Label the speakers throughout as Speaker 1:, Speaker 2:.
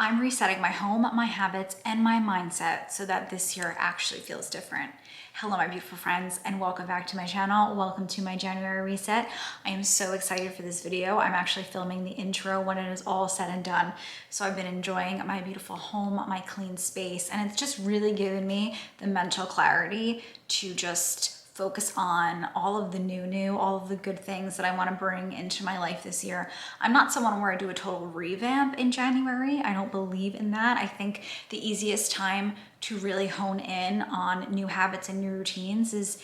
Speaker 1: I'm resetting my home, my habits, and my mindset so that this year actually feels different. Hello, my beautiful friends, and welcome back to my channel. Welcome to my January reset. I am so excited for this video. I'm actually filming the intro when it is all said and done. So I've been enjoying my beautiful home, my clean space, and it's just really given me the mental clarity to just focus on all of the new, all of the good things that I want to bring into my life this year. I'm not someone where I do a total revamp in January. I don't believe in that. I think the easiest time to really hone in on new habits and new routines is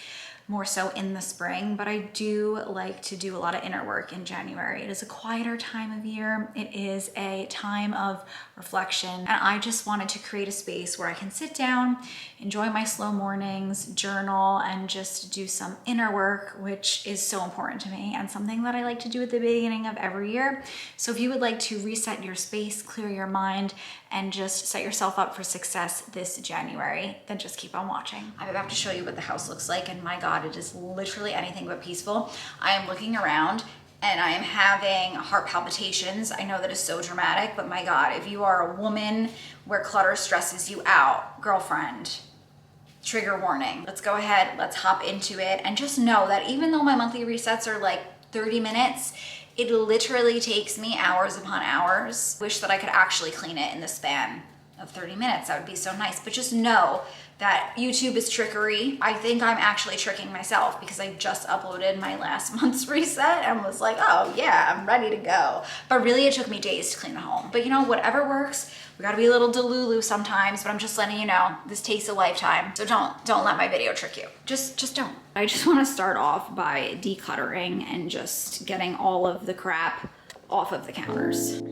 Speaker 1: more so in the spring, but I do like to do a lot of inner work in January. It is a quieter time of year. It is a time of reflection. And I just wanted to create a space where I can sit down, enjoy my slow mornings, journal, and just do some inner work, which is so important to me and something that I like to do at the beginning of every year. So if you would like to reset your space, clear your mind, and just set yourself up for success this January, then just keep on watching. I'm about to show you what the house looks like, and my God, it is literally anything but peaceful. I am looking around and I am having heart palpitations. I know that is so dramatic, but my God, if you are a woman where clutter stresses you out, girlfriend, trigger warning. Let's go ahead, let's hop into it, and just know that even though my monthly resets are like 30 minutes, it literally takes me hours upon hours. Wish that I could actually clean it in the span of 30 minutes. That would be so nice. But just know that YouTube is trickery. I think I'm actually tricking myself because I just uploaded my last month's reset and was like, oh yeah, I'm ready to go. But really it took me days to clean the home. But you know, whatever works. We gotta be a little delulu sometimes, but I'm just letting you know, this takes a lifetime. So don't let my video trick you. Just don't. I just wanna start off by decluttering and just getting all of the crap off of the counters.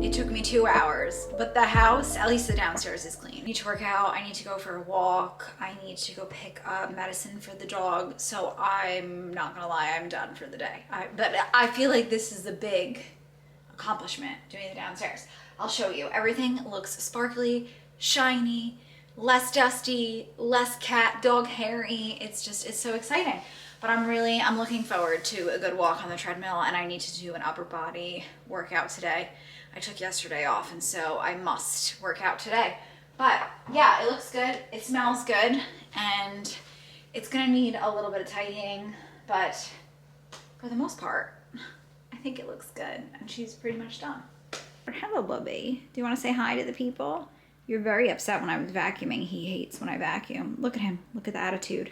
Speaker 1: It took me 2 hours, but the house, at least the downstairs, is clean. I need to work out, I need to go for a walk, I need to go pick up medicine for the dog. So I'm not gonna lie, I'm done for the day. But I feel like this is a big accomplishment, doing the downstairs. I'll show you. Everything looks sparkly, shiny, less dusty, less cat, dog hairy. It's so exciting. But I'm looking forward to a good walk on the treadmill, and I need to do an upper body workout today. I took yesterday off, and so I must work out today. But yeah, it looks good, it smells good, and it's gonna need a little bit of tidying, but for the most part, I think it looks good, and she's pretty much done. Hello, Bubby. Do you want to say hi to the people? You're very upset when I was vacuuming. He hates when I vacuum. Look at him. Look at the attitude.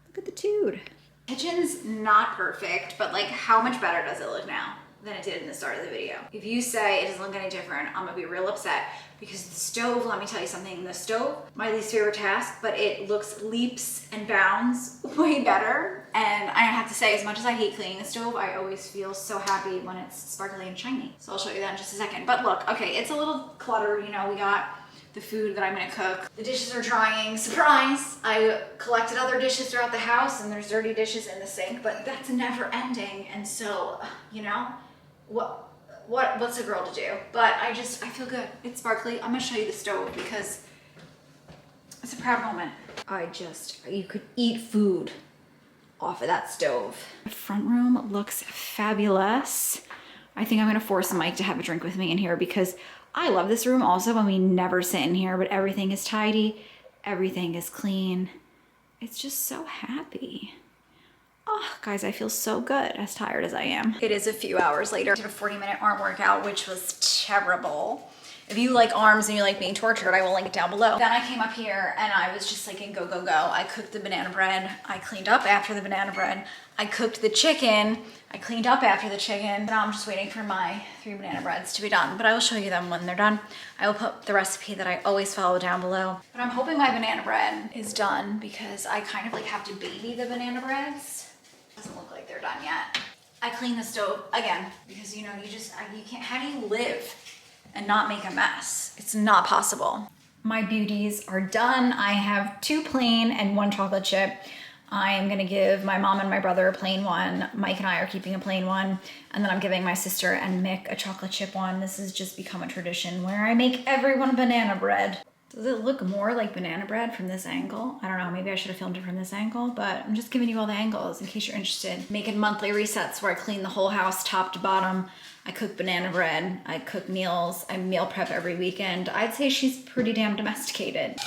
Speaker 1: Look at the tude. Kitchen's not perfect, but like, how much better does it look now than it did in the start of the video? If you say it doesn't look any different, I'm gonna be real upset, because the stove, let me tell you something, the stove, my least favorite task, but it looks leaps and bounds way better. And I have to say, as much as I hate cleaning the stove, I always feel so happy when it's sparkly and shiny. So I'll show you that in just a second. But look, okay, it's a little cluttered, you know, we got the food that I'm gonna cook. The dishes are drying, surprise! I collected other dishes throughout the house, and there's dirty dishes in the sink, but that's never ending. And so, you know, what's a girl to do? But I feel good. It's sparkly. I'm gonna show you the stove because it's a proud moment. You could eat food off of that stove. The front room looks fabulous. I think I'm gonna force Mike to have a drink with me in here because I love this room also, and we never sit in here, but everything is tidy, everything is clean. It's just so happy. Oh, guys, I feel so good, as tired as I am. It is a few hours later. I did a 40-minute arm workout, which was terrible. If you like arms and you like being tortured, I will link it down below. Then I came up here and I was just like in go, go, go. I cooked the banana bread. I cleaned up after the banana bread. I cooked the chicken. I cleaned up after the chicken. Now I'm just waiting for my 3 banana breads to be done, but I will show you them when they're done. I will put the recipe that I always follow down below. But I'm hoping my banana bread is done because I kind of like have to baby the banana breads. Doesn't look like they're done yet. I cleaned the stove again because, you know, you can't, how do you live and not make a mess? It's not possible. My beauties are done. I have 2 plain and 1 chocolate chip. I am gonna give my mom and my brother a plain one. Mike and I are keeping a plain one. And then I'm giving my sister and Mick a chocolate chip one. This has just become a tradition where I make everyone banana bread. Does it look more like banana bread from this angle? I don't know, maybe I should have filmed it from this angle, but I'm just giving you all the angles in case you're interested. Making monthly resets where I clean the whole house top to bottom. I cook banana bread, I cook meals, I meal prep every weekend. I'd say she's pretty damn domesticated.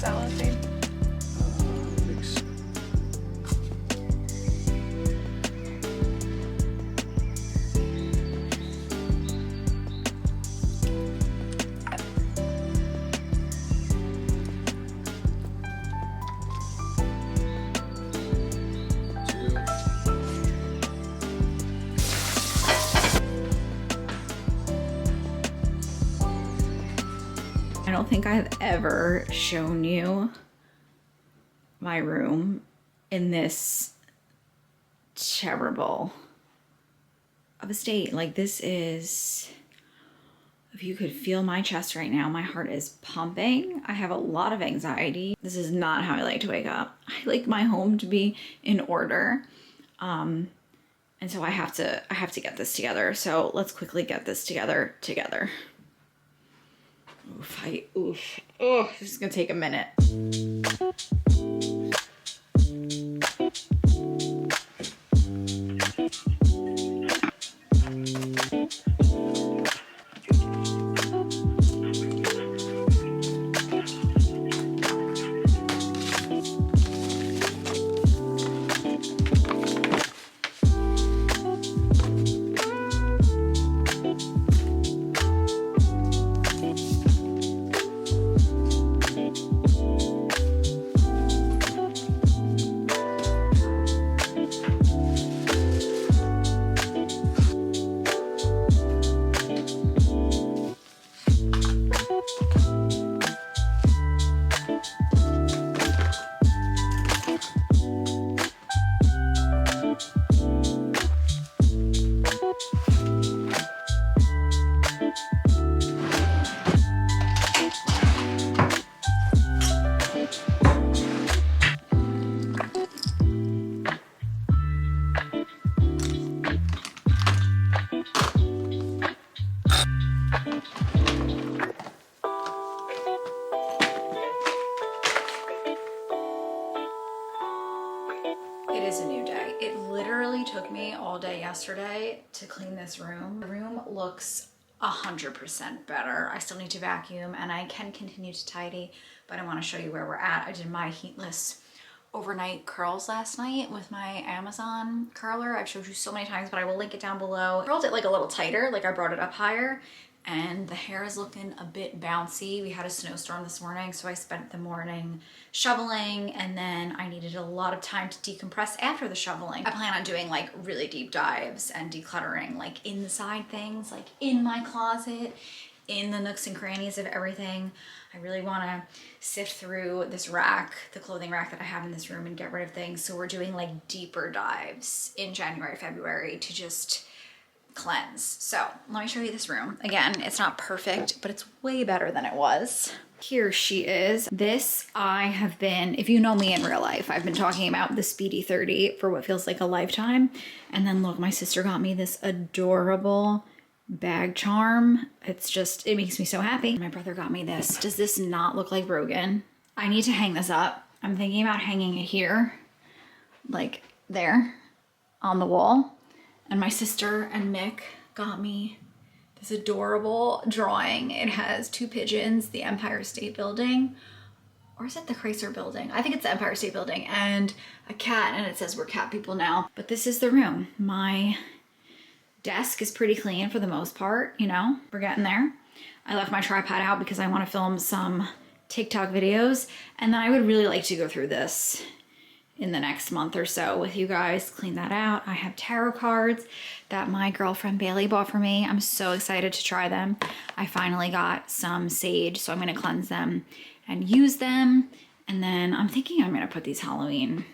Speaker 2: salad theme?
Speaker 3: Mix.
Speaker 1: I don't think I've ever shown you my room in this terrible of a state. Like, this is, if you could feel my chest right now, my heart is pumping. I have a lot of anxiety. This is not how I like to wake up. I like my home to be in order. And so I have to get this together. So let's quickly get this together. Oh, this is gonna take a minute. It is a new day. It literally took me all day yesterday to clean this room. The room looks 100% better. I still need to vacuum and I can continue to tidy, but I want to show you where we're at. I did my heatless overnight curls last night with my Amazon curler. I've showed you so many times, but I will link it down below. I curled it like a little tighter, like I brought it up higher, and the hair is looking a bit bouncy. We had a snowstorm this morning, so I spent the morning shoveling, and then I needed a lot of time to decompress after the shoveling. I plan on doing like really deep dives and decluttering, like inside things, like in my closet, in the nooks and crannies of everything. I really want to sift through this rack, the clothing rack that I have in this room, and get rid of things. So we're doing like deeper dives in January, February to just cleanse. So let me show you this room. Again, it's not perfect, but it's way better than it was. Here she is. This I have been, if you know me in real life, I've been talking about the Speedy 30 for what feels like a lifetime. And then look, my sister got me this adorable bag charm. It's just, it makes me so happy. My brother got me this. Does this not look like Rogan? I need to hang this up. I'm thinking about hanging it here, like there on the wall. And my sister and Mick got me this adorable drawing. It has two pigeons, the Empire State Building, or is it the Chrysler Building? I think it's the Empire State Building, and a cat, and it says we're cat people now. But this is the room. My desk is pretty clean for the most part, you know, we're getting there. I left my tripod out because I want to film some TikTok videos, and then I would really like to go through this in the next month or so with you guys, clean that out. I have tarot cards that my girlfriend Bailey bought for me. I'm so excited to try them. I finally got some sage, so I'm gonna cleanse them and use them. And then I'm thinking I'm gonna put these Halloween,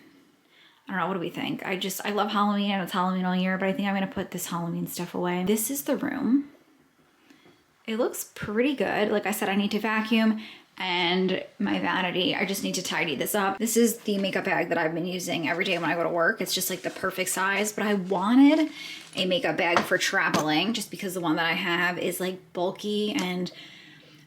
Speaker 1: I don't know, what do we think? I love Halloween, and it's Halloween all year, but I think I'm gonna put this Halloween stuff away. This is the room. It looks pretty good. Like I said, I need to vacuum, and my vanity, I just need to tidy this up. This is the makeup bag that I've been using every day when I go to work. It's just like the perfect size, but I wanted a makeup bag for traveling just because the one that I have is like bulky, and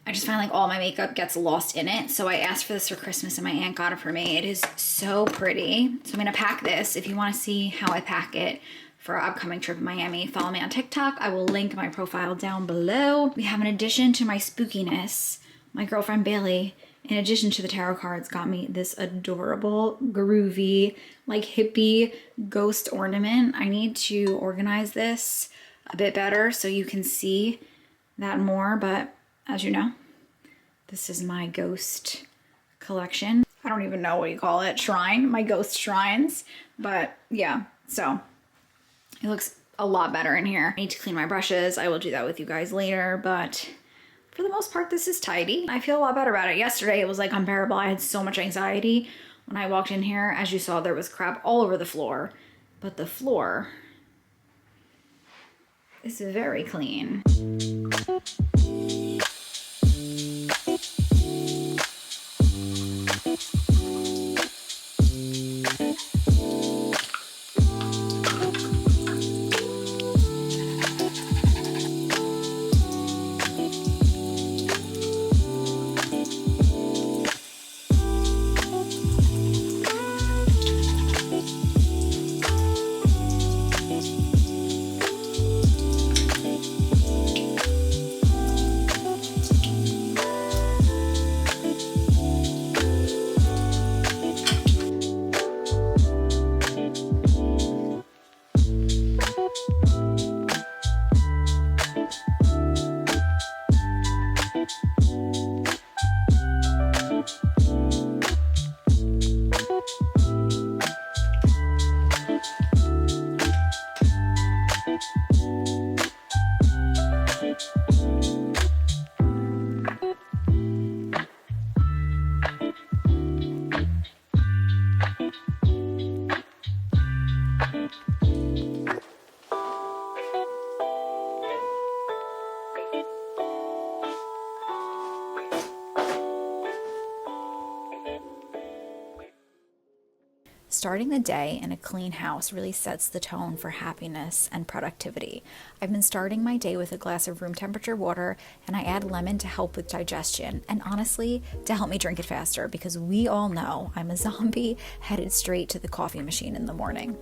Speaker 1: I just find like all my makeup gets lost in it. So I asked for this for Christmas and my aunt got it for me. It is so pretty. So I'm gonna pack this. If you wanna see how I pack it for our upcoming trip in Miami, follow me on TikTok. I will link my profile down below. We have an addition to my spookiness. My girlfriend Bailey in addition to the tarot cards, got me this adorable, groovy, like hippie ghost ornament. I need to organize this a bit better so you can see that more, but as you know, this is my ghost collection. I don't even know what you call it, shrine, my ghost shrines, but yeah, so it looks a lot better in here. I need to clean my brushes. I will do that with you guys later, but for the most part, this is tidy. I feel a lot better about it. Yesterday, it was like unbearable. I had so much anxiety when I walked in here. As you saw, there was crap all over the floor, but the floor is very clean. Starting the day in a clean house really sets the tone for happiness and productivity. I've been starting my day with a glass of room temperature water, and I add lemon to help with digestion, and honestly, to help me drink it faster, because we all know I'm a zombie headed straight to the coffee machine in the morning.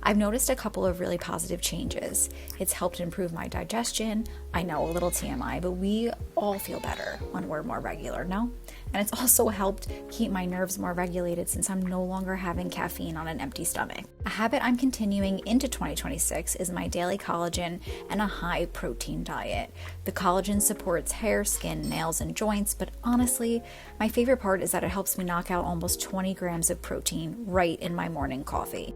Speaker 1: I've noticed a couple of really positive changes. It's helped improve my digestion. I know, a little TMI, but we all feel better when we're more regular, no? And it's also helped keep my nerves more regulated since I'm no longer having caffeine on an empty stomach. A habit I'm continuing into 2026 is my daily collagen and a high protein diet. The collagen supports hair, skin, nails, and joints, but honestly, my favorite part is that it helps me knock out almost 20 grams of protein right in my morning coffee.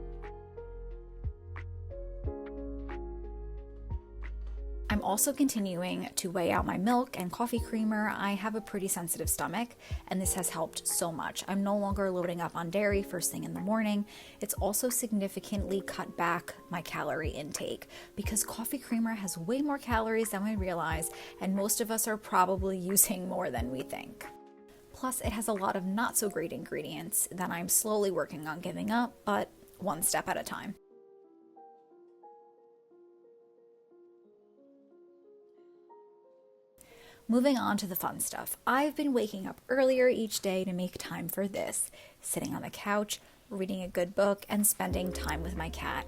Speaker 1: I'm also continuing to weigh out my milk and coffee creamer. I have a pretty sensitive stomach, and this has helped so much. I'm no longer loading up on dairy first thing in the morning. It's also significantly cut back my calorie intake because coffee creamer has way more calories than we realize, and most of us are probably using more than we think. Plus, it has a lot of not so great ingredients that I'm slowly working on giving up, but one step at a time. Moving on to the fun stuff. I've been waking up earlier each day to make time for this, sitting on the couch, reading a good book, and spending time with my cat.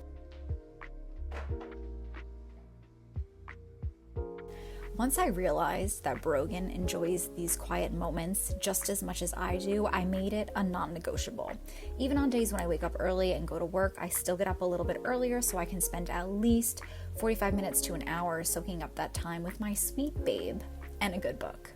Speaker 1: Once I realized that Brogan enjoys these quiet moments just as much as I do, I made it a non-negotiable. Even on days when I wake up early and go to work, I still get up a little bit earlier so I can spend at least 45 minutes to an hour soaking up that time with my sweet babe and a good book.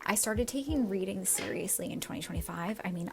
Speaker 1: I started taking reading seriously in 2025. I mean,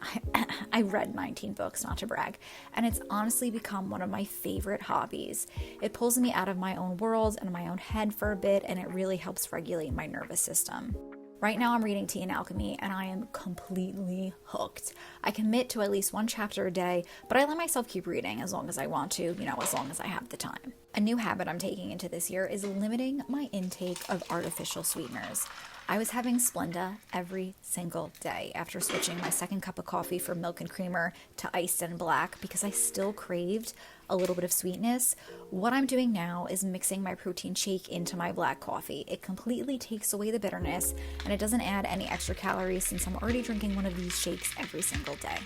Speaker 1: I read 19 books, not to brag, and it's honestly become one of my favorite hobbies. It pulls me out of my own world and my own head for a bit, and it really helps regulate my nervous system. Right now I'm reading Tea and Alchemy, and I am completely hooked. I commit to at least one chapter a day, but I let myself keep reading as long as I want to, as long as I have the time. A new habit I'm taking into this year is limiting my intake of artificial sweeteners. I was having Splenda every single day after switching my second cup of coffee from milk and creamer to iced and black because I still craved a little bit of sweetness. What I'm doing now is mixing my protein shake into my black coffee. It completely takes away the bitterness and it doesn't add any extra calories since I'm already drinking one of these shakes every single day.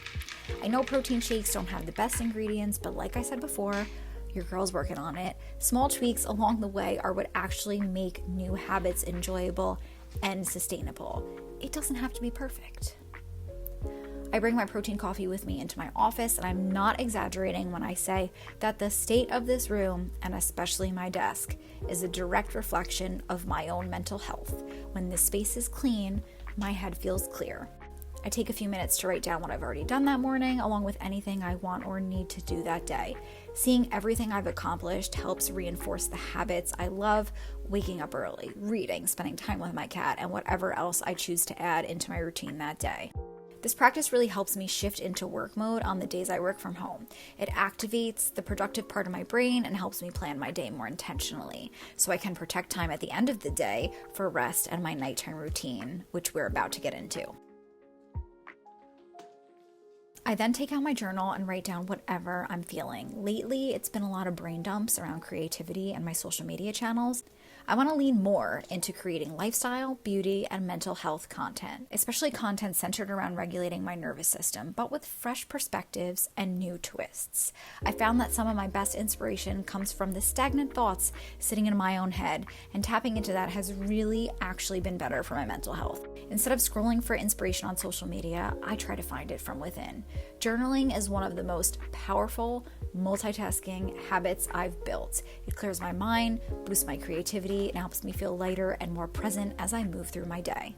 Speaker 1: I know protein shakes don't have the best ingredients, but like I said before, your girl's working on it. Small tweaks along the way are what actually make new habits enjoyable and sustainable. It doesn't have to be perfect. I bring my protein coffee with me into my office, and I'm not exaggerating when I say that the state of this room, and especially my desk, is a direct reflection of my own mental health. When this space is clean, my head feels clear. I take a few minutes to write down what I've already done that morning, along with anything I want or need to do that day. Seeing everything I've accomplished helps reinforce the habits I love: waking up early, reading, spending time with my cat, and whatever else I choose to add into my routine that day. This practice really helps me shift into work mode on the days I work from home. It activates the productive part of my brain and helps me plan my day more intentionally, so I can protect time at the end of the day for rest and my nighttime routine, which we're about to get into. I then take out my journal and write down whatever I'm feeling. Lately, it's been a lot of brain dumps around creativity and my social media channels. I want to lean more into creating lifestyle, beauty, and mental health content, especially content centered around regulating my nervous system, but with fresh perspectives and new twists. I found that some of my best inspiration comes from the stagnant thoughts sitting in my own head, and tapping into that has really actually been better for my mental health. Instead of scrolling for inspiration on social media, I try to find it from within. Journaling is one of the most powerful multitasking habits I've built. It clears my mind, boosts my creativity, and helps me feel lighter and more present as I move through my day.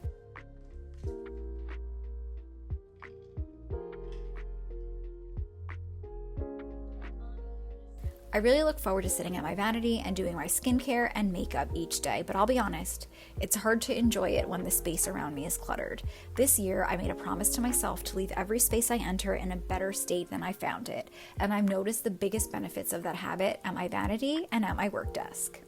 Speaker 1: I really look forward to sitting at my vanity and doing my skincare and makeup each day, but I'll be honest, it's hard to enjoy it when the space around me is cluttered. This year, I made a promise to myself to leave every space I enter in a better state than I found it, and I've noticed the biggest benefits of that habit at my vanity and at my work desk.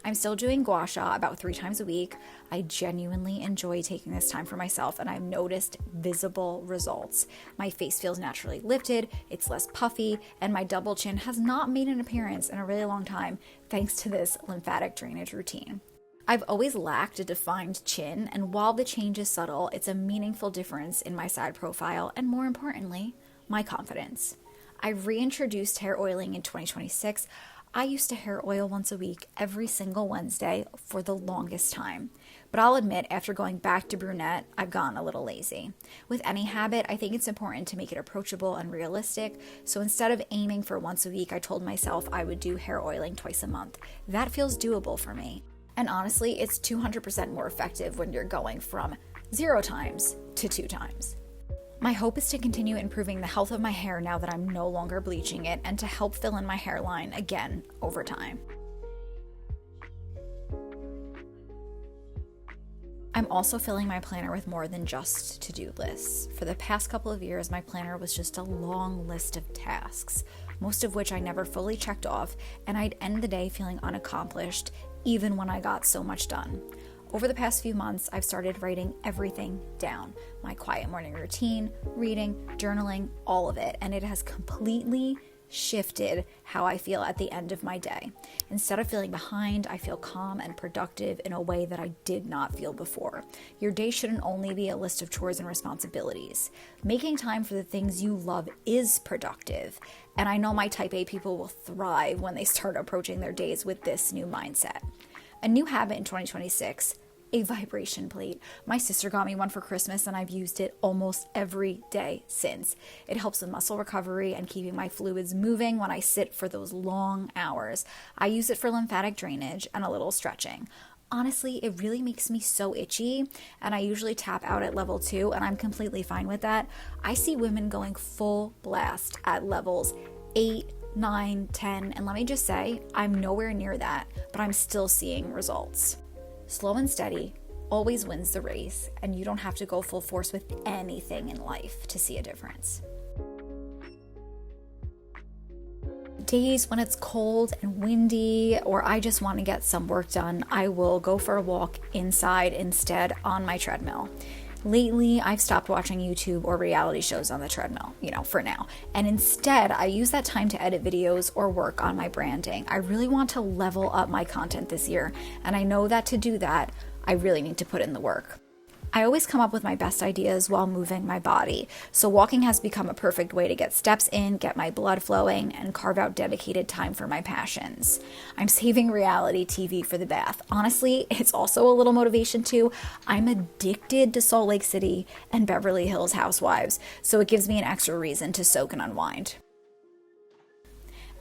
Speaker 1: I'm still doing gua sha about 3 times a week. I genuinely enjoy taking this time for myself, and I've noticed visible results. My face feels naturally lifted, it's less puffy, and my double chin has not made an appearance in a really long time thanks to this lymphatic drainage routine. I've always lacked a defined chin, and while the change is subtle, it's a meaningful difference in my side profile and, more importantly, my confidence. I've reintroduced hair oiling in 2026. I used to hair oil once a week every single Wednesday for the longest time. But I'll admit, after going back to brunette, I've gotten a little lazy. With any habit, I think it's important to make it approachable and realistic. So instead of aiming for once a week, I told myself I would do hair oiling twice a month. That feels doable for me. And honestly, it's 200% more effective when you're going from 0 times to 2 times. My hope is to continue improving the health of my hair now that I'm no longer bleaching it, and to help fill in my hairline again over time. I'm also filling my planner with more than just to-do lists. For the past couple of years, my planner was just a long list of tasks, most of which I never fully checked off, and I'd end the day feeling unaccomplished, even when I got so much done. Over the past few months, I've started writing everything down. My quiet morning routine, reading, journaling, all of it. And it has completely shifted how I feel at the end of my day. Instead of feeling behind, I feel calm and productive in a way that I did not feel before. Your day shouldn't only be a list of chores and responsibilities. Making time for the things you love is productive. And I know my type A people will thrive when they start approaching their days with this new mindset. A new habit in 2026, a vibration plate. My sister got me one for Christmas, and I've used it almost every day since. It helps with muscle recovery and keeping my fluids moving when I sit for those long hours. I use it for lymphatic drainage and a little stretching. Honestly, it really makes me so itchy, and I usually tap out at level 2, and I'm completely fine with that. I see women going full blast at levels 8, 9, 10, and let me just say, I'm nowhere near that, but I'm still seeing results. Slow and steady always wins the race, and you don't have to go full force with anything in life to see a difference. days when it's cold and windy, or I just want to get some work done, I will go for a walk inside instead on my treadmill. Lately, I've stopped watching YouTube or reality shows on the treadmill, for now. And instead, I use that time to edit videos or work on my branding. I really want to level up my content this year, and I know that to do that, I really need to put in the work. I always come up with my best ideas while moving my body, so walking has become a perfect way to get steps in, get my blood flowing, and carve out dedicated time for my passions. I'm saving reality TV for the bath. Honestly, it's also a little motivation too. I'm addicted to Salt Lake City and Beverly Hills Housewives, so it gives me an extra reason to soak and unwind.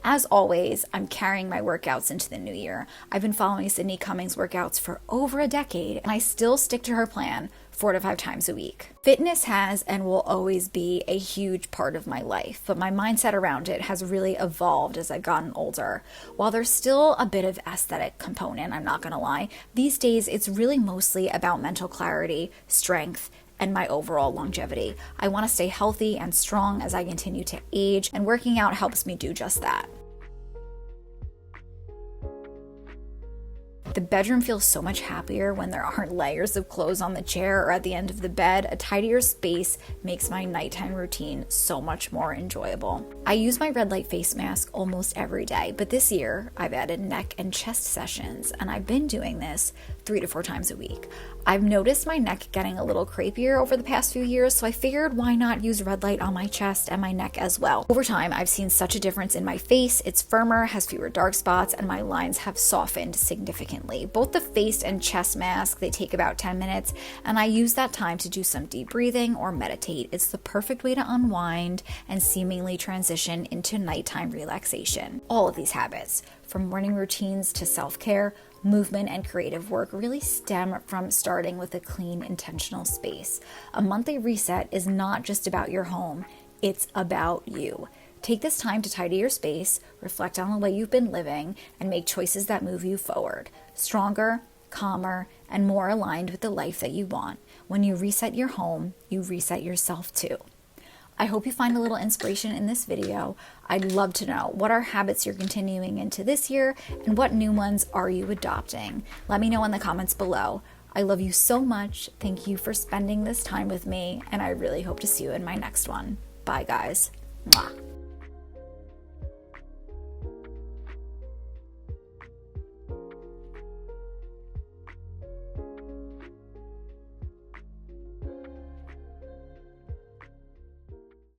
Speaker 1: As always, I'm carrying my workouts into the new year. I've been following Sydney Cummings' workouts for over a decade, and I still stick to her plan 4 to 5 times a week. Fitness has and will always be a huge part of my life, but my mindset around it has really evolved as I've gotten older. While there's still a bit of aesthetic component, I'm not gonna lie, these days it's really mostly about mental clarity, strength, and my overall longevity. I want to stay healthy and strong as I continue to age, and working out helps me do just that. The bedroom feels so much happier when there aren't layers of clothes on the chair or at the end of the bed. A tidier space makes my nighttime routine so much more enjoyable. I use my red light face mask almost every day, but this year I've added neck and chest sessions, and I've been doing this 3 to 4 times a week. I've noticed my neck getting a little crepier over the past few years, so I figured why not use red light on my chest and my neck as well. Over time, I've seen such a difference in my face. It's firmer, has fewer dark spots, and my lines have softened significantly. Both the face and chest mask, they take about 10 minutes, and I use that time to do some deep breathing or meditate. It's the perfect way to unwind and seemingly transition into nighttime relaxation. All of these habits, from morning routines to self-care, movement, and creative work, really stem from starting with a clean, intentional space. A monthly reset is not just about your home, it's about you. Take this time to tidy your space, reflect on the way you've been living, and make choices that move you forward, stronger, calmer, and more aligned with the life that you want. When you reset your home, you reset yourself too. I hope you find a little inspiration in this video. I'd love to know, what are habits you're continuing into this year, and what new ones are you adopting? Let me know in the comments below. I love you so much. Thank you for spending this time with me, and I really hope to see you in my next one. Bye, guys. Mwah.